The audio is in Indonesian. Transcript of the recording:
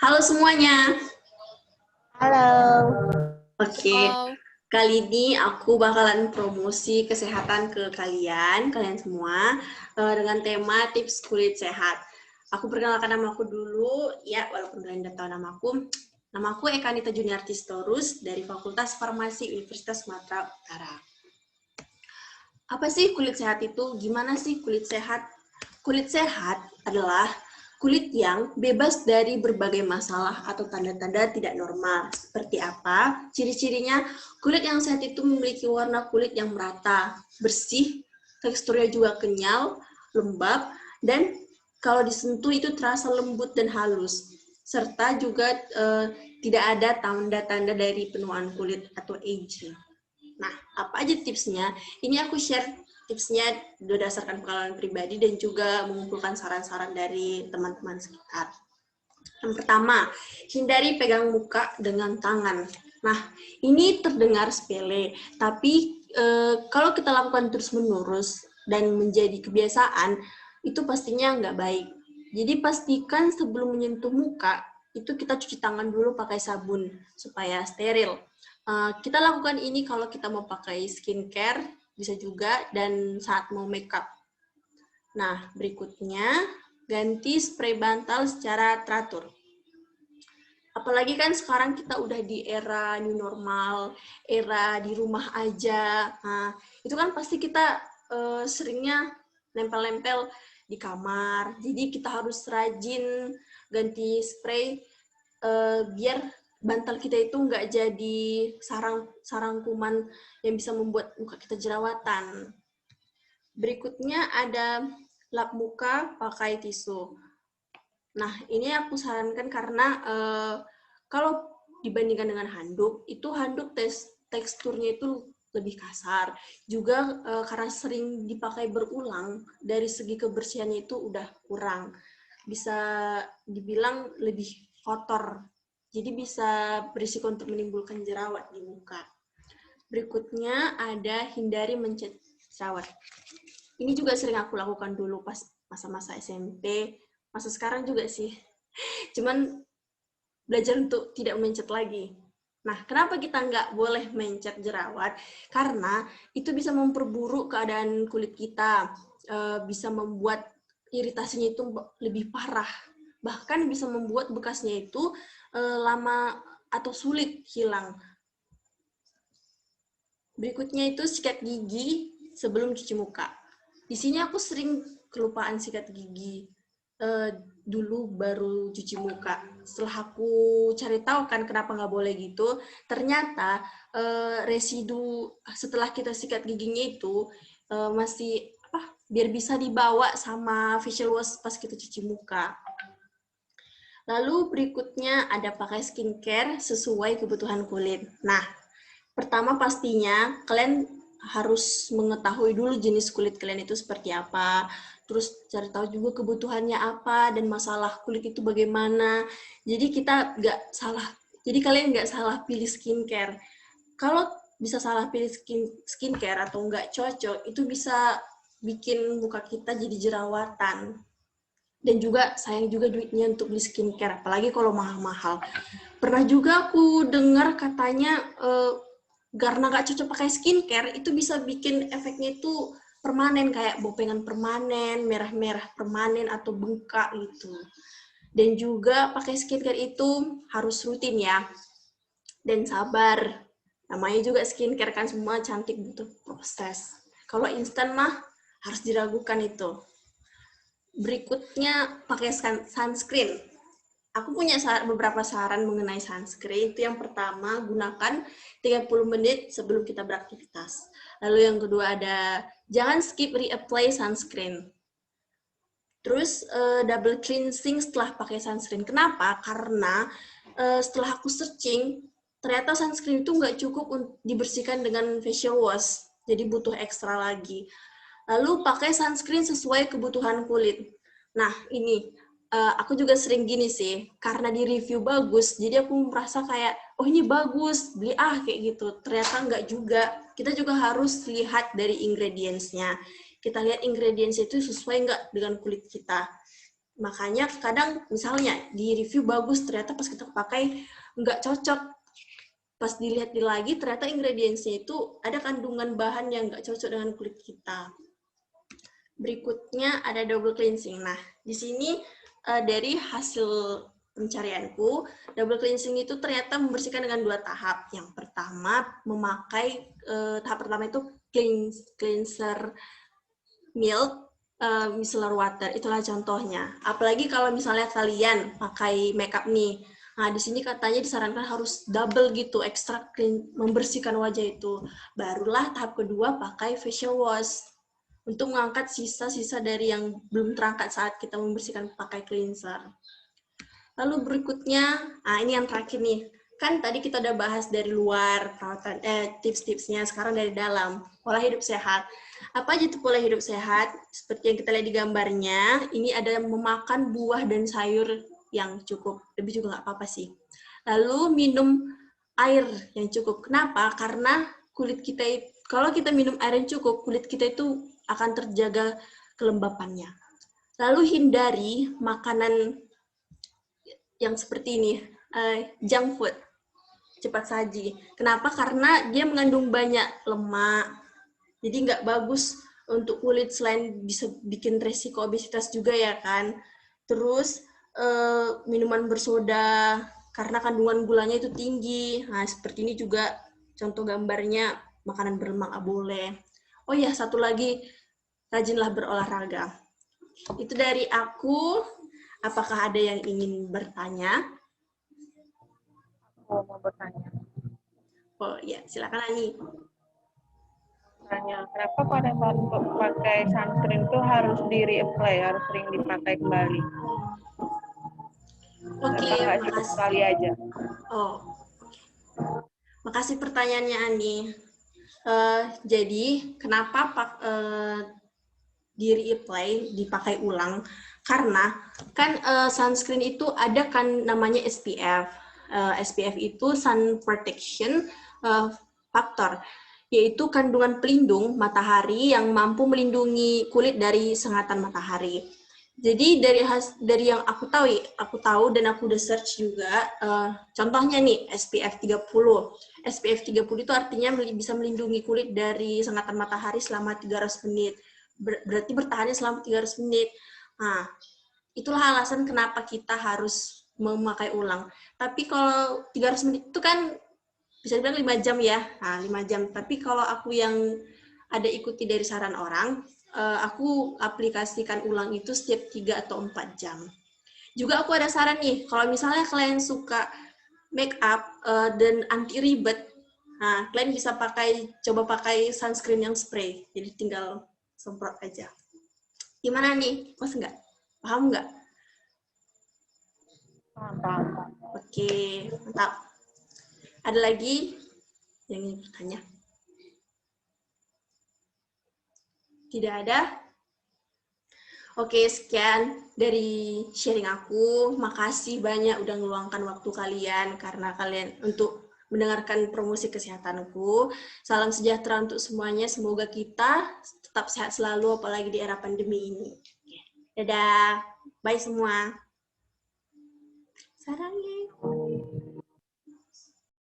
Halo semuanya. Halo. Oke, kali ini aku bakalan promosi kesehatan ke kalian semua dengan tema tips kulit sehat. Aku perkenalkan nama aku dulu, ya walaupun kalian udah tahu namaku. Namaku Eka Nita Juniarti Sitorus dari Fakultas Farmasi Universitas Sumatera Utara. Apa sih kulit sehat itu? Gimana sih kulit sehat? Kulit sehat adalah kulit yang bebas dari berbagai masalah atau tanda-tanda tidak normal. Seperti apa? Ciri-cirinya, kulit yang sehat itu memiliki warna kulit yang merata, bersih, teksturnya juga kenyal, lembab, dan kalau disentuh itu terasa lembut dan halus. Serta juga tidak ada tanda-tanda dari penuaan kulit atau aging. Nah, apa aja tipsnya? Ini aku share tipsnya berdasarkan pengalaman pribadi dan juga mengumpulkan saran-saran dari teman-teman sekitar. Yang pertama, hindari pegang muka dengan tangan. Nah, ini terdengar sepele, tapi kalau kita lakukan terus-menerus dan menjadi kebiasaan, itu pastinya nggak baik. Jadi pastikan sebelum menyentuh muka, itu kita cuci tangan dulu pakai sabun supaya steril. Kita lakukan ini kalau kita mau pakai skincare, bisa juga, dan saat mau makeup. Nah, berikutnya, ganti spray bantal secara teratur. Apalagi kan sekarang kita udah di era new normal, era di rumah aja. Nah, itu kan pasti kita seringnya nempel-nempel di kamar. Jadi kita harus rajin ganti spray biar bantal kita itu nggak jadi sarang kuman yang bisa membuat muka kita jerawatan. Berikutnya ada lap muka pakai tisu. Nah, ini aku sarankan karena kalau dibandingkan dengan handuk, itu handuk teksturnya itu lebih kasar. Juga karena sering dipakai berulang, dari segi kebersihannya itu udah kurang. Bisa dibilang lebih kotor. Jadi bisa berisiko untuk menimbulkan jerawat di muka. Berikutnya ada hindari mencet jerawat. Ini juga sering aku lakukan dulu pas masa-masa SMP, masa sekarang juga sih. Cuman belajar untuk tidak mencet lagi. Nah, kenapa kita nggak boleh mencet jerawat? Karena itu bisa memperburuk keadaan kulit kita, bisa membuat iritasinya itu lebih parah. Bahkan bisa membuat bekasnya itu lama atau sulit hilang. Berikutnya itu sikat gigi sebelum cuci muka. Di sini aku sering kelupaan sikat gigi. Dulu baru cuci muka. Setelah aku cari tahu kan kenapa nggak boleh gitu, ternyata residu setelah kita sikat giginya itu masih biar bisa dibawa sama facial wash pas kita cuci muka. Lalu berikutnya ada pakai skincare sesuai kebutuhan kulit. Nah, pertama pastinya kalian harus mengetahui dulu jenis kulit kalian itu seperti apa, terus cari tahu juga kebutuhannya apa dan masalah kulit itu bagaimana. Jadi kalian nggak salah pilih skincare. Kalau bisa salah pilih skincare atau nggak cocok, itu bisa bikin muka kita jadi jerawatan. Dan juga sayang juga duitnya untuk beli skincare, apalagi kalau mahal-mahal. Pernah juga aku dengar katanya karena nggak cocok pakai skincare, itu bisa bikin efeknya itu permanen, kayak bopengan permanen, merah-merah permanen, atau bengkak gitu. Dan juga pakai skincare itu harus rutin ya, dan sabar. Namanya juga skincare kan, semua cantik butuh proses. Kalau instan mah harus diragukan itu. Berikutnya pakai sunscreen. Aku punya beberapa saran mengenai sunscreen. Itu yang pertama, gunakan 30 menit sebelum kita beraktivitas. Lalu yang kedua ada, jangan skip reapply sunscreen. Terus double cleansing setelah pakai sunscreen. Kenapa? Karena setelah aku searching, ternyata sunscreen itu nggak cukup dibersihkan dengan facial wash. Jadi butuh ekstra lagi. Lalu pakai sunscreen sesuai kebutuhan kulit. Nah, ini aku juga sering gini sih, karena di review bagus, jadi aku merasa kayak, oh ini bagus, beli kayak gitu. Ternyata enggak juga. Kita juga harus lihat dari ingredients-nya. Kita lihat ingredients itu sesuai enggak dengan kulit kita. Makanya kadang misalnya di review bagus, ternyata pas kita pakai nggak cocok. Pas dilihat lagi, ternyata ingredientsnya itu ada kandungan bahan yang nggak cocok dengan kulit kita. Berikutnya ada double cleansing. Nah, di sini dari hasil pencarianku, double cleansing itu ternyata membersihkan dengan 2 tahap. Yang pertama, memakai tahap pertama itu cleanser milk, micellar water. Itulah contohnya. Apalagi kalau misalnya kalian pakai makeup nih. Nah, di sini katanya disarankan harus double gitu, extra clean, membersihkan wajah itu. Barulah tahap kedua pakai facial wash untuk mengangkat sisa-sisa dari yang belum terangkat saat kita membersihkan pakai cleanser. Lalu berikutnya, ini yang terakhir nih. Kan tadi kita udah bahas dari luar perawatan, tips-tipsnya, sekarang dari dalam. Pola hidup sehat. Apa aja tuh pola hidup sehat? Seperti yang kita lihat di gambarnya, ini ada memakan buah dan sayur yang cukup. Lebih juga nggak apa-apa sih. Lalu minum air yang cukup. Kenapa? Karena kulit kita, kalau kita minum air yang cukup, kulit kita itu akan terjaga kelembapannya. Lalu hindari makanan yang seperti ini, junk food, cepat saji. Kenapa? Karena dia mengandung banyak lemak, jadi nggak bagus untuk kulit, selain bisa bikin resiko obesitas juga ya kan. Terus minuman bersoda, karena kandungan gulanya itu tinggi. Nah, seperti ini juga contoh gambarnya, makanan berlemak nggak boleh. Oh ya, satu lagi, rajinlah berolahraga. Itu dari aku. Apakah ada yang ingin bertanya? Mau bertanya. Oh ya, silakan Ani. Tanya, kenapa pada saat pakai sunscreen itu harus di reapply, harus sering dipakai kembali? Oke, Kenapa nggak cukup makasih. sekali aja? Oh, makasih pertanyaannya Ani. Jadi, kenapa di reapply, dipakai ulang? Karena kan sunscreen itu ada kan namanya SPF. SPF itu sun protection factor, yaitu kandungan pelindung matahari yang mampu melindungi kulit dari sengatan matahari. Jadi dari yang aku tahu dan aku udah search juga, contohnya nih SPF 30. SPF 30 itu artinya bisa melindungi kulit dari sengatan matahari selama 300 menit. Berarti bertahannya selama 300 menit. Nah, itulah alasan kenapa kita harus memakai ulang. Tapi kalau 300 menit itu kan bisa dibilang 5 jam ya. Nah, 5 jam. Tapi kalau aku yang ada ikuti dari saran orang, aku aplikasikan ulang itu setiap 3 atau 4 jam. Juga aku ada saran nih, kalau misalnya kalian suka make up dan anti ribet, nah kalian bisa coba pakai sunscreen yang spray. Jadi tinggal semprot aja. Gimana nih? Mas nggak? Paham nggak? Paham. Oke, mantap. Ada lagi yang ingin bertanya? Tidak ada? Oke, sekian dari sharing aku. Makasih banyak udah ngeluangkan waktu kalian karena kalian untuk mendengarkan promosi kesehatanku. Salam sejahtera untuk semuanya. Semoga kita tetap sehat selalu, apalagi di era pandemi ini. Dadah. Bye semua. Sarangnya.